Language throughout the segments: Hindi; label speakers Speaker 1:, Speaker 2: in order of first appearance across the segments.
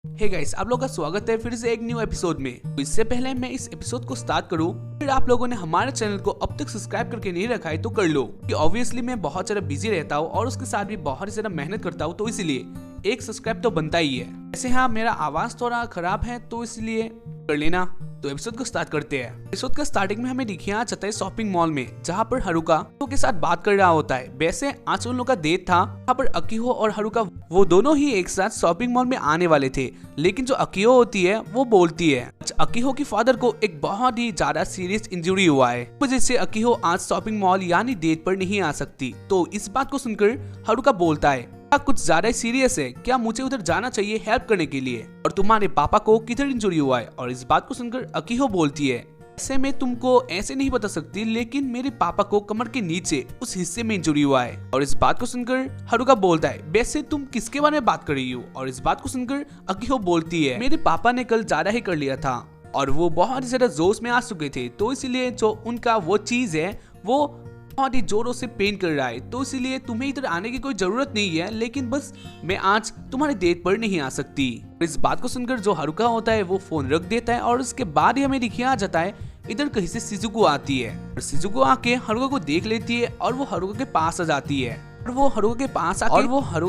Speaker 1: हे गाइस, आप लोगों का स्वागत है फिर से एक न्यू एपिसोड में। तो इससे पहले मैं इस एपिसोड को स्टार्ट करूं, फिर आप लोगों ने हमारे चैनल को अब तक सब्सक्राइब करके नहीं रखा है तो कर लो, कि ऑब्वियसली मैं बहुत ज्यादा बिजी रहता हूं और उसके साथ भी बहुत ही ज्यादा मेहनत करता हूं, तो इसलिए एक सब्सक्राइब तो बनता ही है। वैसे हाँ, मेरा आवाज थोड़ा खराब है तो इसलिए कर लेना। तो एपिसोड को स्टार्ट करते हैं। एपिसोड का स्टार्टिंग में हमें दिखाया जाता है शॉपिंग मॉल में, जहाँ पर हारुका के साथ बात कर रहा होता है। वैसे आज उन लोगों का डेट था, जहाँ पर अकीहो और हारुका वो दोनों ही एक साथ शॉपिंग मॉल में आने वाले थे। लेकिन जो अकीहो होती है वो बोलती है अकीहो की फादर को एक बहुत ही ज्यादा सीरियस इंजरी हुआ है, वजह से अकीहो आज शॉपिंग मॉल यानी डेट पर नहीं आ सकती। तो इस बात को सुनकर हारुका बोलता है कुछ ज्यादा सीरियस है क्या, मुझे उधर जाना चाहिए हेल्प करने के लिए, और तुम्हारे पापा को किधर इंजरी हुआ है। और इस बात को सुनकर अकीहो बोलती है ऐसे मैं तुमको ऐसे नहीं बता सकती, लेकिन मेरे पापा को कमर के नीचे उस हिस्से में इंजरी हुआ है। और इस बात को सुनकर हारुका बोलता है वैसे तुम किसके बारे में बात कर रही हो। और इस बात को सुनकर अकीहो बोलती है मेरे पापा ने कल ज्यादा ही कर लिया था और वो बहुत ही ज्यादा जोश में आ चुके थे, तो इसलिए जो उनका वो चीज है वो बहुत ही जोरों से पेन कर रहा है, तो इसलिए तुम्हें इधर आने की कोई जरूरत नहीं है, लेकिन बस मैं आज तुम्हारे डेट पर नहीं आ सकती। इस बात को सुनकर जो हारुका होता है वो फोन रख देता है और उसके बाद ही हमें दिखाया जाता है इधर कहीं से शिजुको आती है और शिजुको आके हारुका को देख लेती है और वो हारुका के पास आ जाती है और वो हारुका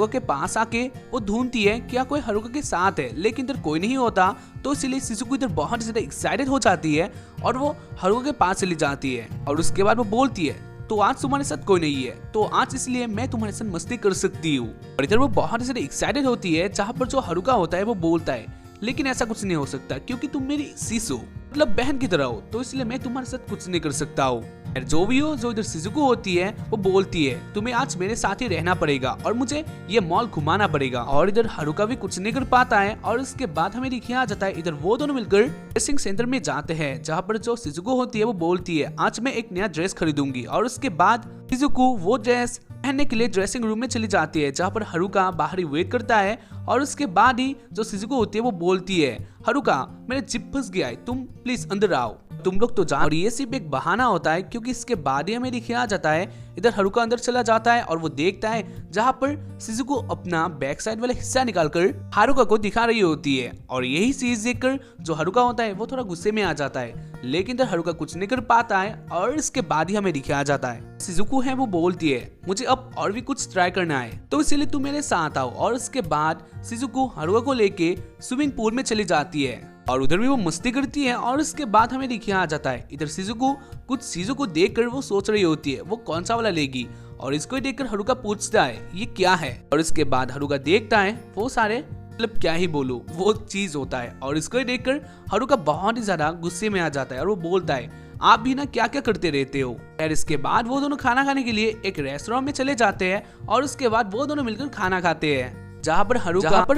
Speaker 1: के पास आके वो ढूंढती है क्या कोई हारुका के साथ है, लेकिन इधर कोई नहीं होता, तो इसलिए शिजुको इधर बहुत ज्यादा एक्साइटेड हो जाती है और वो हारुका के पास चली जाती है। और उसके बाद वो बोलती है तो आज तुम्हारे साथ कोई नहीं है, तो आज इसलिए मैं तुम्हारे साथ मस्ती कर सकती हूँ। और इधर वो बहुत ज्यादा एक्साइटेड होती है, जहाँ पर जो हारुका होता है वो बोलता है लेकिन ऐसा कुछ नहीं हो सकता क्योंकि तुम मेरी सीसो मतलब बहन की तरह हो, तो इसलिए मैं तुम्हारे साथ कुछ नहीं कर सकता हूँ। जो भी हो, जो इधर शिजुको होती है वो बोलती है तुम्हें आज मेरे साथ ही रहना पड़ेगा और मुझे ये मॉल घुमाना पड़ेगा। और इधर हारुका भी कुछ नहीं कर पाता है और उसके बाद हमें दिखाया जाता है इधर वो दोनों मिलकर ड्रेसिंग सेंटर में जाते हैं, जहाँ पर जो शिजुको होती है वो बोलती है आज मैं एक नया ड्रेस खरीदूंगी। और उसके बाद शिजुको वो ड्रेस पहनने के लिए ड्रेसिंग रूम में चली जाती है, जहाँ पर हारुका बाहर ही वेट करता है। और उसके बाद ही जो शिजुको होती है वो बोलती है हारुका मेरे जिप फंस गया है, तुम प्लीज अंदर आओ, तुम लोग तो जाओ। और ये सिर्फ एक बहाना होता है क्योंकि इसके बाद ही हमें दिखाया जाता है इधर हारुका अंदर चला जाता है और वो देखता है जहाँ पर शिजुको अपना बैक साइड वाला हिस्सा निकालकर हारुका को दिखा रही होती है। और यही चीज देखकर जो हारुका होता है वो थोड़ा गुस्से में आ जाता है, लेकिन इधर हारुका कुछ नहीं कर पाता है। और इसके बाद ही हमें दिखाया जाता है शिजुको है वो बोलती है मुझे अब और भी कुछ ट्राई करना है, तो इसीलिए तुम मेरे साथ आओ। और उसके बाद शिजुको हारुका को लेके स्विमिंग पूल में चली जाती है और उधर भी वो मस्ती करती है। और उसके बाद हमें दिखाया जाता है इधर शिजुको कुछ चीजों को देखकर वो सोच रही होती है वो कौन सा वाला लेगी, और इसको देखकर हारुका पूछता है ये क्या है। और इसके बाद हारुका देखता है वो सारे मतलब क्या ही बोलूं वो चीज होता है, और इसको देखकर हारुका बहुत ही ज्यादा गुस्से में आ जाता है और वो बोलता है आप भी ना क्या क्या करते रहते हो। और इसके बाद वो दोनों खाना खाने के लिए एक रेस्टोरेंट में चले जाते हैं और उसके बाद वो दोनों मिलकर खाना खाते हैं, जहाँ पर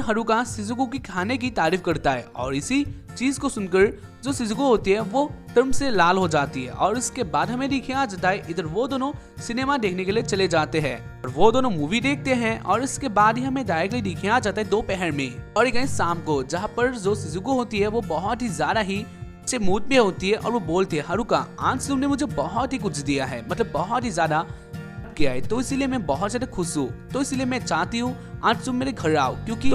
Speaker 1: हारुका शिजुको की खाने की तारीफ करता है। और इसी चीज को सुनकर जो शिजुको होती है वो शर्म से लाल हो जाती है। और इसके बाद हमें दिखाया जाता है इधर वो दोनों सिनेमा देखने के लिए चले जाते हैं और वो दोनों मूवी देखते हैं। और इसके बाद ही हमें डायरेक्टली दिखाया जाता है दोपहर में और एक शाम को, जहाँ पर जो शिजुको होती है वो बहुत ही ज्यादा ही अच्छे मूड में होती है और वो बोलती है हारुका आज तुमने मुझे बहुत ही कुछ दिया है, मतलब बहुत ही ज्यादा किया है, तो इसीलिए मैं बहुत ज्यादा खुश हूँ, तो इसलिए मैं चाहती हूँ आज तुम मेरे घर आओ, क्योंकि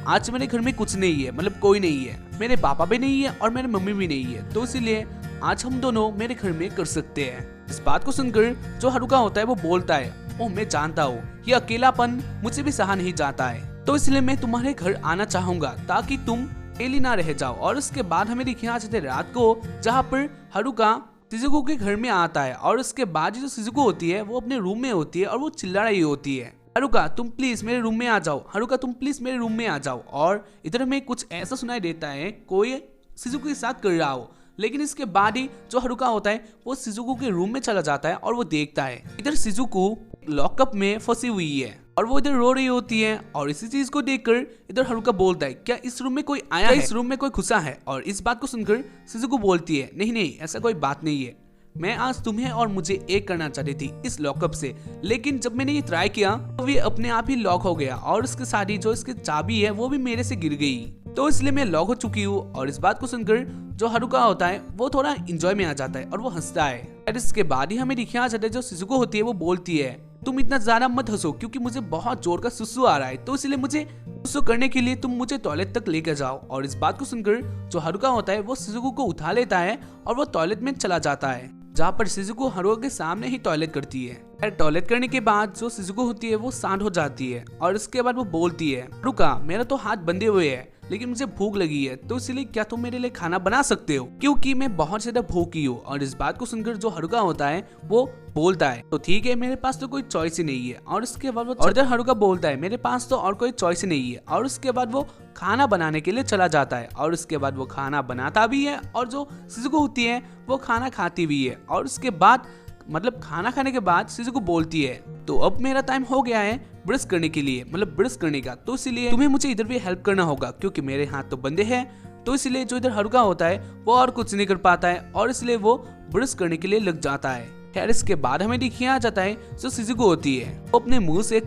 Speaker 1: आज मेरे घर में कुछ नहीं है, मतलब कोई नहीं है, मेरे पापा भी नहीं है और मेरे मम्मी भी नहीं है, तो इसलिए आज हम दोनों मेरे घर में कर सकते हैं। इस बात को सुनकर जो हारुका होता है वो बोलता है ओह मैं जानता हूँ ये अकेलापन मुझे भी सहा नहीं जाता है, तो इसलिए मैं तुम्हारे घर आना चाहूंगा ताकि तुम अकेली ना रह जाओ। और उसके बाद हमें दिखाया जाता है रात को, जहाँ पर हारुका शिजुको के घर में आता है और उसके बाद जो शिजुको होती है वो अपने रूम में होती है और वो चिल्ला रही होती है हारुका तुम प्लीज मेरे रूम में आ जाओ, हारुका तुम प्लीज मेरे रूम में आ जाओ। और इधर में कुछ ऐसा सुनाई देता है कोई शिजुको के साथ कर रहा हो, लेकिन इसके बाद ही जो हारुका होता है वो शिजुको के रूम में चला जाता है और वो देखता है इधर शिजुको लॉकअप में फंसी हुई है और वो इधर रो रही होती है। और इसी चीज को देखकर इधर हारुका बोलता है क्या इस रूम में कोई आया है, इस रूम में कोई घुसा है। और इस बात को सुनकर शिजुको बोलती है नहीं नहीं ऐसा कोई बात नहीं है, मैं आज तुम्हें और मुझे एक करना चाहती थी इस लॉकअप से, लेकिन जब मैंने ये ट्राई किया तो ये अपने आप ही लॉक हो गया और उसके साथ ही जो इसकी चाबी है वो भी मेरे से गिर गई, तो इसलिए मैं लॉक हो चुकी हूँ। और इस बात को सुनकर जो हारुका होता है वो थोड़ा इंजॉय में आ जाता है और वो हंसता है। और इसके बाद ही हमें दिखाया जाता है जो शिजुको होती है वो बोलती है तुम इतना ज्यादा मत हंसो क्योंकि मुझे बहुत जोर का सुसु आ रहा है, तो इसलिए मुझे सुसु करने के लिए तुम मुझे टॉयलेट तक लेकर जाओ। और इस बात को सुनकर जो हारुका होता है वो शिजुको को उठा लेता है और वो टॉयलेट में चला जाता है, जहाँ पर शिजुको हारुका के सामने ही टॉयलेट करती है। टॉयलेट करने के बाद जो शिजुको होती है वो शांत हो जाती है और उसके बाद वो बोलती है, हारुका मेरा तो हाथ बंधे हुए है लेकिन मुझे भूख लगी है, तो इसलिए क्या तुम मेरे लिए खाना बना सकते हो क्योंकि मैं बहुत ज्यादा भूखी हूँ। और इस बात को सुनकर जो हारुका होता है वो बोलता है, तो ठीक है मेरे पास तो कोई चॉइस ही नहीं है। और उसके बाद वो और हारुका बोलता है, मेरे पास तो और कोई चॉइस ही नहीं है। और उसके बाद वो खाना बनाने के लिए चला जाता है और उसके बाद वो खाना बनाता भी है और जो शिजुको होती है वो खाना खाती भी है। और उसके बाद मतलब खाना खाने के बाद शिजुको बोलती है, तो अब मेरा टाइम हो गया है ब्रश करने के लिए, मतलब ब्रश करने का, तो इसलिए तुम्हें मुझे इधर भी हेल्प करना होगा क्योंकि मेरे हाथ तो बंधे हैं। तो इसलिए जो इधर हारुका होता है वो और कुछ नहीं कर पाता है और इसलिए वो ब्रश करने के लिए लग जाता है। खैर इसके बाद हमें दिखाया जाता है जो शिजुको होती है वो अपने मुंह से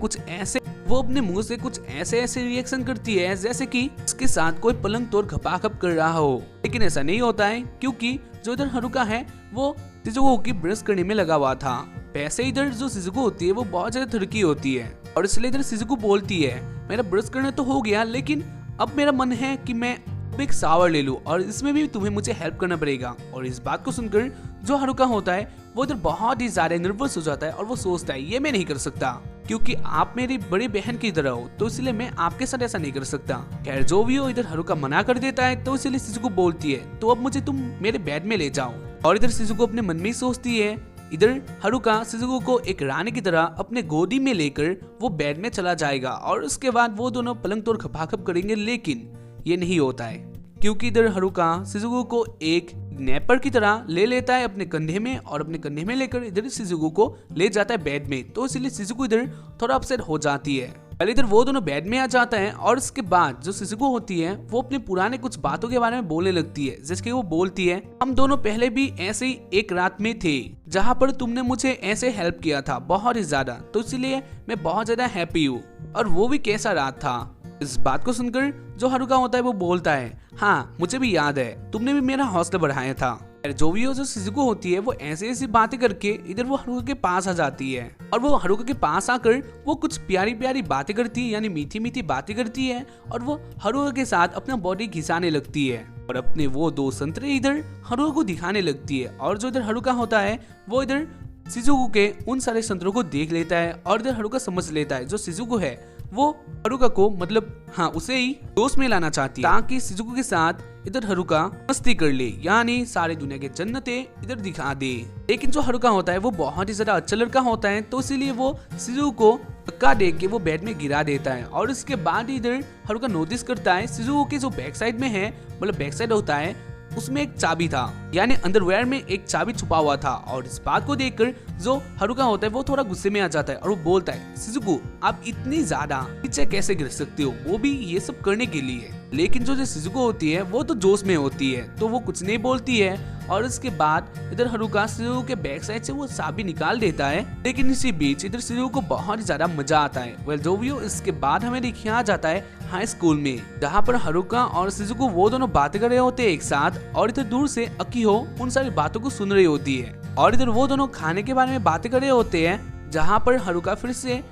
Speaker 1: कुछ ऐसे रिएक्शन करती है जैसे कि उसके साथ कोई पलंग तोड़ खपाखप कर रहा हो, लेकिन ऐसा नहीं होता है क्योंकि जो इधर हारुका है वो शिजुको की ब्रश करने में लगा हुआ था। वैसे इधर जो शिजुको होती है वो बहुत ज्यादा थड़की होती है और इसलिए इधर शिजुको बोलती है, मेरा ब्रश करना तो हो गया लेकिन अब मेरा मन है कि मैं एक शावर ले लूं और इसमें भी तुम्हें मुझे हेल्प करना पड़ेगा। और इस बात को सुनकर जो हारुका होता है वो इधर बहुत ही ज्यादा नर्वस हो जाता है और वो सोचता है ये मैं नहीं कर सकता क्योंकि आप मेरी बड़ी बहन की तरह हो, तो इसलिए मैं आपके साथ ऐसा नहीं कर सकता। खैर जो भी हो इधर हारुका मना कर देता है, तो इसलिए शिजुको बोलती है, तो अब मुझे तुम मेरे बेड में ले जाओ। और इधर शिजुको अपने मन में ही सोचती है, इधर हारुका शिजुको को एक रानी की तरह अपने गोदी में लेकर वो बेड में चला जाएगा और उसके बाद वो दोनों पलंग तोड़ खपाखप करेंगे, लेकिन ये नहीं होता है क्योंकि इधर हारुका शिजुको को एक नैपर की तरह ले लेता है अपने कंधे में और अपने कंधे में लेकर इधर शिजुको को ले जाता है बेड में। तो इसलिए शिजुको इधर थोड़ा अपसेट हो जाती है। पहले इधर वो दोनों बेड में आ जाता है और उसके बाद जो शिजुको होती है वो अपने पुराने कुछ बातों के बारे में बोलने लगती है, जैसे कि वो बोलती है, हम दोनों पहले भी ऐसे ही एक रात में थे जहाँ पर तुमने मुझे ऐसे हेल्प किया था बहुत ही ज्यादा, तो इसलिए मैं बहुत ज्यादा हैप्पी हूँ। और वो भी कैसा रात था। इस बात को सुनकर जो हारुका होता है वो बोलता है, हाँ मुझे भी याद है, तुमने भी मेरा हौसला बढ़ाया था। जो भी हो जो शिजुको होती है वो ऐसी बातें करके इधर वो हारुका के पास आ जाती है और वो हारुका के पास आकर वो कुछ प्यारी प्यारी बातें करती है, यानी मीठी मीठी बातें करती है और वो हारुका के साथ अपना बॉडी घिसाने लगती है और अपने वो 2 संतरे इधर हारुका को दिखाने लगती है। और जो इधर हारुका होता है वो इधर शिजुको के उन सारे संतरों को देख लेता है और इधर हारुका समझ लेता है जो शिजुको है वो हारुका को मतलब उसे ही दोस्त में लाना चाहती है ताकि शिजुको के साथ इधर हारुका मस्ती कर ले, यानी सारी दुनिया के जन्नतें इधर दिखा दे। लेकिन जो हारुका होता है वो बहुत ही ज्यादा अच्छा लड़का होता है, तो इसीलिए वो शिजुको को धक्का दे के वो बेड में गिरा देता है। और इसके बाद इधर हारुका नोटिस करता है शिजुको के जो बैक साइड में है, मतलब बैक साइड होता है, उसमें एक चाबी था, यानी अंडरवेयर में एक चाबी छुपा हुआ था। और इस बात को देखकर जो हारुका होता है वो थोड़ा गुस्से में आ जाता है और वो बोलता है, शिजुको आप इतनी ज्यादा नीचे कैसे गिर सकते हो, वो भी ये सब करने के लिए। लेकिन जो शिजुको होती है वो तो जोश में होती है, तो वो कुछ नहीं बोलती है। और इसके बाद इधर हारुका शिजुको के बैक साइड से वो चाबी निकाल देता है, लेकिन इसी बीच इधर शिजुको को बहुत ही ज्यादा मजा आता है। वेल जो भी हो, इसके बाद हमें दिखाया जाता है हाई स्कूल में, जहाँ पर हारुका और शिजुको वो दोनों बातें कर रहे होते हैं एक साथ और इधर दूर से अकीहो उन सारी बातों को सुन रही होती है। और इधर वो दोनों खाने के बारे में बातें कर रहे होते हैं, जहाँ पर हारुका फिर से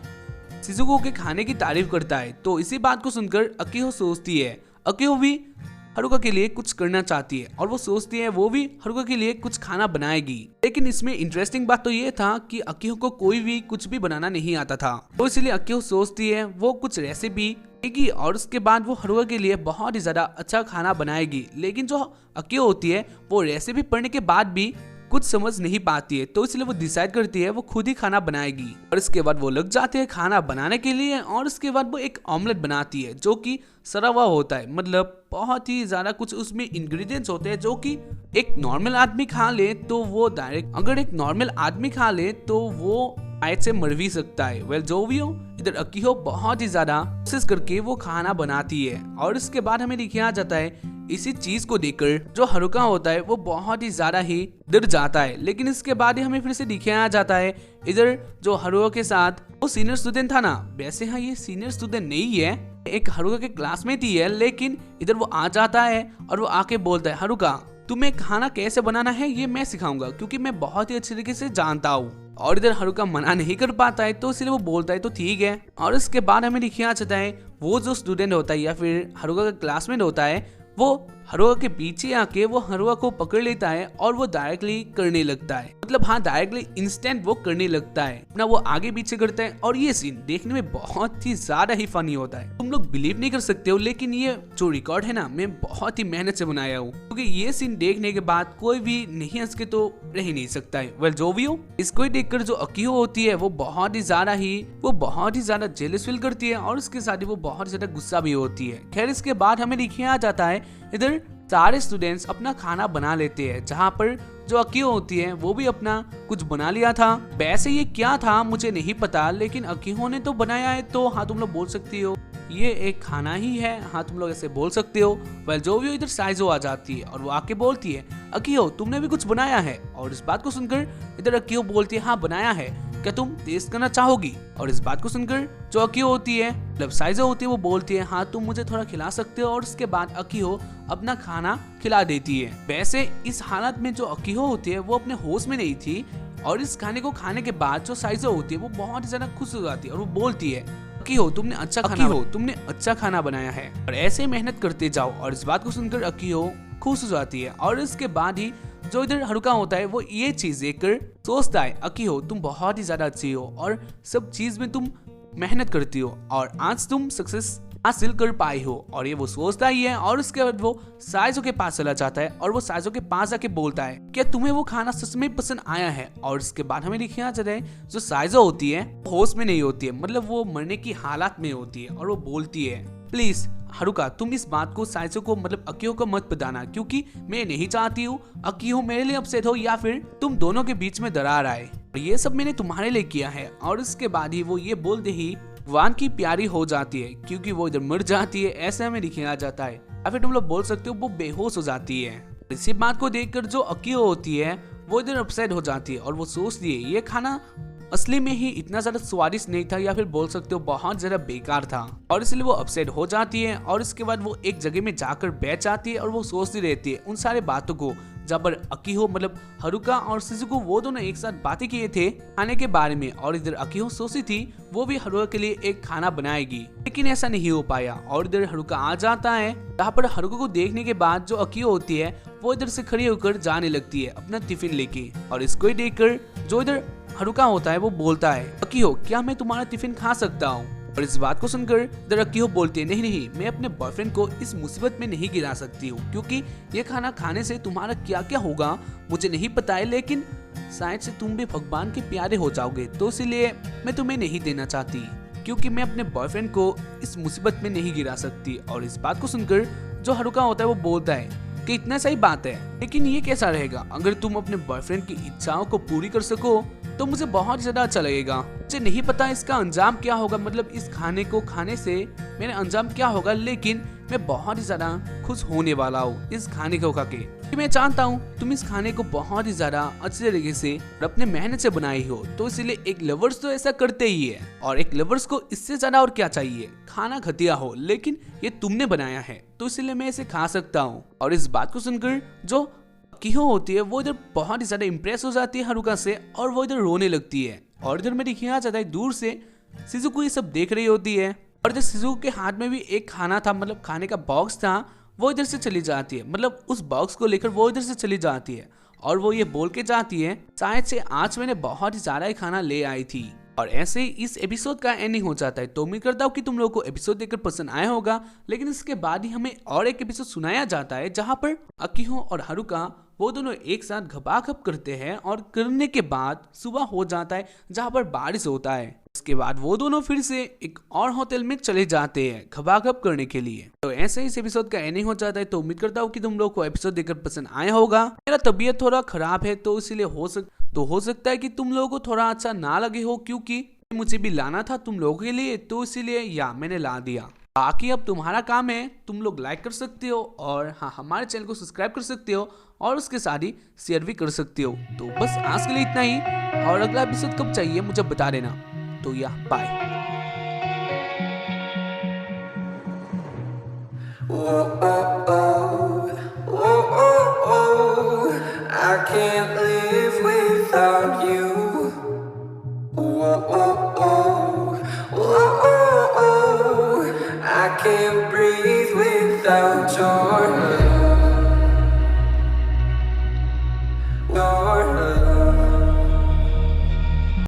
Speaker 1: शिजुको के खाने की तारीफ करता है। तो इसी बात को सुनकर अकीहो सोचती है, अकीहो भी हारुका के लिए कुछ करना चाहती है और वो सोचती है वो भी हारुका के लिए कुछ खाना बनाएगी। लेकिन इसमें इंटरेस्टिंग बात तो ये था कि अकीहो को कोई भी कुछ भी बनाना नहीं आता था, तो इसलिए अकीहो सोचती है वो कुछ रेसिपी देगी और उसके बाद वो हारुका के लिए बहुत ही ज्यादा अच्छा खाना बनाएगी। लेकिन जो अकीहो होती है वो रेसिपी पढ़ने के बाद भी कुछ समझ नहीं पाती है, तो इसलिए वो डिसाइड करती है वो खुद ही खाना बनाएगी। और इसके बाद वो लग जाते हैं खाना बनाने के लिए और उसके बाद वो एक ऑमलेट बनाती है जो कि सड़ा हुआ होता है, मतलब बहुत ही ज्यादा कुछ उसमें इंग्रेडिएंट्स होते हैं जो कि एक नॉर्मल आदमी खा ले तो वो डायरेक्ट, अगर एक नॉर्मल आदमी खा ले तो वो शायद से मर भी सकता है। वेल जो भी हो, इधर अकीहो बहुत ही ज्यादा कोशिश करके वो खाना बनाती है। और इसके बाद हमें दिखाया जाता है इसी चीज को देखकर जो हारुका होता है वो बहुत ही ज्यादा ही डर जाता है। लेकिन इसके बाद ही हमें फिर से दिखाया जाता है इधर जो हारुका के साथ वो सीनियर स्टूडेंट था ना, वैसे हाँ ये सीनियर स्टूडेंट नहीं है, एक हारुका के क्लासमेट ही है। लेकिन इधर वो आ जाता है और वो आके बोलता है, हारुका तुम्हें खाना कैसे बनाना है ये मैं सिखाऊंगा क्योंकि मैं बहुत ही अच्छे तरीके से जानता हूँ। और इधर हारुका मना नहीं कर पाता है तो इसलिए वो बोलता है तो ठीक है। और इसके बाद हमें दिखाया जाता है वो जो स्टूडेंट होता है या फिर हारुका का क्लासमेट होता है वो हारुका के पीछे आके वो हारुका को पकड़ लेता है और वो डायरेक्टली करने लगता है, मतलब हाँ डायरेक्टली इंस्टेंट वो करने लगता है ना, वो आगे पीछे करता है। और ये सीन देखने में बहुत ही ज्यादा ही फनी होता है, तुम लोग बिलीव नहीं कर सकते हो, लेकिन ये जो रिकॉर्ड है ना मैं बहुत ही मेहनत से बनाया हूँ, क्योंकि ये सीन देखने के बाद कोई भी नहीं हंस के तो रह ही नहीं सकता है। वेल जो भी हो, इसको देखकर जो अकीहो होती है वो बहुत ही ज्यादा जेलस फील करती है और उसके साथ ही वो बहुत ज्यादा गुस्सा भी होती है। खैर इसके बाद हमें दिखाया जाता है इधर सारे स्टूडेंट्स अपना खाना बना लेते हैं, जहाँ पर जो अकीहो होती है वो भी अपना कुछ बना लिया था। वैसे ये क्या था मुझे नहीं पता, लेकिन अकीहो ने तो बनाया है तो हाँ तुम लोग बोल सकती हो ये एक खाना ही है, हाँ तुम लोग ऐसे बोल सकते हो। वेल जो भी हो, इधर साइजो आ जाती है और वो आके बोलती है अकीहो तुमने भी कुछ बनाया है। और इस बात को सुनकर इधर अकीहो बोलती है हाँ बनाया है, क्या तुम टेस्ट करना चाहोगी। और इस बात को सुनकर जो अकीहो होती है मतलब साइजो होती है वो बोलती है हाँ तुम मुझे थोड़ा खिला सकते हो। और उसके बाद अकीहो अपना खाना खिला देती है। वैसे इस हालत में जो अकीहो होती है वो अपने होश में नहीं थी और इस खाने को खाने के बाद जो साइजो होती है वो बहुत ज्यादा खुश हो जाती है और वो बोलती है अकीहो तुमने अच्छा खाना बनाया है और ऐसे मेहनत करते जाओ। और इस बात को सुनकर अकीहो खुश हो जाती है। और इसके बाद ही जो इधर हारुका होता है वो ये चीज देखकर सोचता है अकीहो तुम बहुत ही ज्यादा अच्छी हो और सब चीज में तुम मेहनत करती हो और आज तुम सक्सेस हासिल कर पाई हो। और ये वो सोचता ही है और उसके बाद वो साइजो के पास चला जाता है और वो साइजो के पास जाके बोलता है क्या तुम्हें वो खाना सच में पसंद आया है। और इसके बाद हमें दिखाया जाता है जो साइजो होती है होश में नहीं होती है, मतलब वो मरने की हालत में होती है और वो बोलती है प्लीज हारुका तुम इस बात को साइजो को मतलब अकीहो को मत बताना, क्योंकि मैं नहीं चाहती हूँ अकीहो मेरे लिए अपसेट हो या फिर तुम दोनों के बीच में दरार आए। ये सब मैंने तुम्हारे लिए किया है। और इसके बाद ही वो ये बोलते ही वान की प्यारी हो जाती है, क्योंकि वो इधर मर जाती है ऐसे हमें दिखाया जाता है या फिर तुम लोग बोल सकते हो वो बेहोश हो जाती है। इसी बात को देखकर जो अकीहो होती है वो इधर अपसेट हो जाती है और वो सोचती है ये खाना असली में ही इतना ज्यादा स्वादिष्ट नहीं था या फिर बोल सकते हो बहुत ज्यादा बेकार था। और इसलिए वो अपसेट हो जाती है और इसके बाद वो एक जगह में जाकर बैठ जाती है और वो सोचती रहती है उन सारे बातों को जहाँ पर अकीहो मतलब हारुका और शिजुको वो दोनों एक साथ बातें किए थे खाने के बारे में। और इधर अकीहो सोची थी वो भी हारुका के लिए एक खाना बनाएगी, लेकिन ऐसा नहीं हो पाया। और इधर हारुका आ जाता है जहाँ पर हारुका को देखने के बाद जो अकीहो होती है वो इधर से खड़ी होकर जाने लगती है अपना टिफिन लेके। और इसको ही देखकर जो इधर हारुका होता है वो बोलता है अकीहो क्या मैं तुम्हारा टिफिन खा सकता हूँ। और इस बात को सुनकर इधर अकीहो बोलती है नहीं मैं अपने बॉयफ्रेंड को इस मुसीबत में नहीं गिरा सकती हूँ, क्योंकि ये खाना खाने से तुम्हारा क्या क्या होगा मुझे नहीं पता है, लेकिन शायद से तुम भी भगवान के प्यारे हो जाओगे, तो इसीलिए मैं तुम्हें नहीं देना चाहती क्योंकि मैं अपने बॉयफ्रेंड को इस मुसीबत में नहीं गिरा सकती। और इस बात को सुनकर जो हारुका होता है वो बोलता है कि इतना सही बात है, लेकिन ये कैसा रहेगा अगर तुम अपने बॉयफ्रेंड की इच्छाओं को पूरी कर सको तो मुझे बहुत ज्यादा अच्छा लगेगा। मुझे नहीं पता इसका अंजाम क्या होगा, मतलब इस खाने को खाने से मेरा अंजाम क्या होगा, लेकिन मैं बहुत ही ज्यादा खुश होने वाला हूँ इस खाने को खा के। मैं जानता हूँ तुम इस खाने को बहुत ही ज्यादा अच्छे तरीके से और अपने मेहनत से बनाई हो, तो इसलिए एक लवर्स तो ऐसा करते ही है और एक लवर्स को इससे ज्यादा और क्या चाहिए, खाना घटिया हो लेकिन ये तुमने बनाया है तो इसलिए मैं इसे खा सकता हूँ। और इस बात को सुनकर जो अकीहो होती है वो इधर बहुत ही ज्यादा इम्प्रेस हो जाती है हारुका से और वो इधर रोने लगती है। और इधर में दिखाया जाता है दूर से शिजुको ये सब देख रही होती है और इधर शिजुको के हाथ में भी एक खाना था, मतलब खाने का बॉक्स था, वो इधर से चली जाती है, मतलब उस बॉक्स को लेकर वो इधर से चली जाती है और वो ये बोल के जाती है शायद से आज मैंने बहुत ही ज्यादा खाना ले आई थी। और ऐसे ही इस एपिसोड का एंडिंग हो जाता है। तो उम्मीद करता हूँ कि तुम लोगों को एपिसोड देखकर पसंद आया होगा, लेकिन इसके बाद ही हमें और एक एपिसोड सुनाया जाता है जहाँ पर अकीहो और हारुका वो दोनों एक साथ घपाघप करते हैं और करने के बाद सुबह हो जाता है जहाँ पर बारिश होता है। इसके बाद वो दोनों फिर से एक और होटल में चले जाते हैं घपाघप करने के लिए। तो ऐसे ही इस एपिसोड का एंडिंग हो जाता है। तो उम्मीद करता हूँ कि तुम लोग को एपिसोड देखकर पसंद आया होगा। मेरा तबीयत थोड़ा खराब है तो इसीलिए हो सकता है कि तुम लोगों को थोड़ा अच्छा ना लगे हो, क्योंकि मुझे भी लाना था तुम लोगों के लिए, तो इसीलिए या मैंने ला दिया। बाकी अब तुम्हारा काम है, तुम लोग लाइक कर सकते हो और हाँ हमारे चैनल को सब्सक्राइब कर सकते हो और उसके साथ ही शेयर भी कर सकते हो। तो बस आज के लिए इतना ही, और अगला एपिसोड कब चाहिए मुझे बता देना। तो या bye.
Speaker 2: I can't live without you. can't breathe without your love.